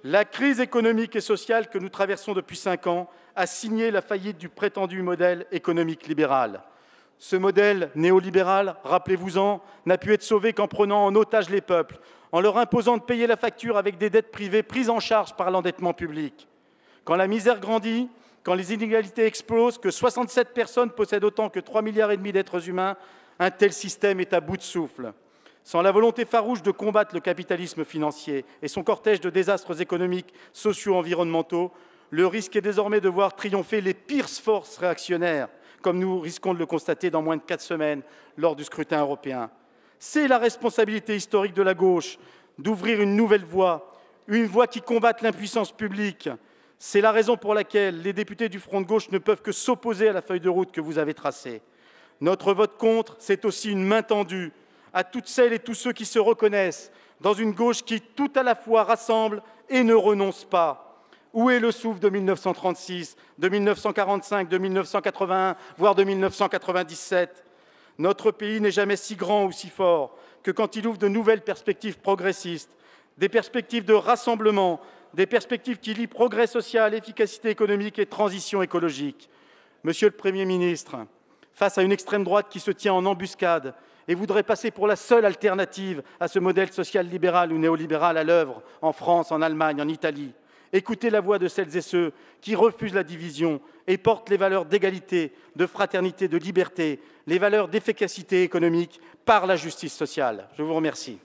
La crise économique et sociale que nous traversons depuis 5 ans a signé la faillite du prétendu modèle économique libéral. Ce modèle néolibéral, rappelez-vous-en, n'a pu être sauvé qu'en prenant en otage les peuples, en leur imposant de payer la facture avec des dettes privées prises en charge par l'endettement public. Quand la misère grandit, quand les inégalités explosent, que 67 personnes possèdent autant que 3,5 milliards d'êtres humains, un tel système est à bout de souffle. Sans la volonté farouche de combattre le capitalisme financier et son cortège de désastres économiques, sociaux, environnementaux, le risque est désormais de voir triompher les pires forces réactionnaires, comme nous risquons de le constater dans moins de 4 semaines lors du scrutin européen. C'est la responsabilité historique de la gauche d'ouvrir une nouvelle voie, une voie qui combatte l'impuissance publique. C'est la raison pour laquelle les députés du Front de gauche ne peuvent que s'opposer à la feuille de route que vous avez tracée. Notre vote contre, c'est aussi une main tendue à toutes celles et tous ceux qui se reconnaissent dans une gauche qui tout à la fois rassemble et ne renonce pas. Où est le souffle de 1936, de 1945, de 1981, voire de 1997 ? Notre pays n'est jamais si grand ou si fort que quand il ouvre de nouvelles perspectives progressistes, des perspectives de rassemblement, des perspectives qui lient progrès social, efficacité économique et transition écologique. Monsieur le Premier ministre, face à une extrême droite qui se tient en embuscade et voudrait passer pour la seule alternative à ce modèle social libéral ou néolibéral à l'œuvre en France, en Allemagne, en Italie, écoutez la voix de celles et ceux qui refusent la division et portent les valeurs d'égalité, de fraternité, de liberté, les valeurs d'efficacité économique par la justice sociale. Je vous remercie.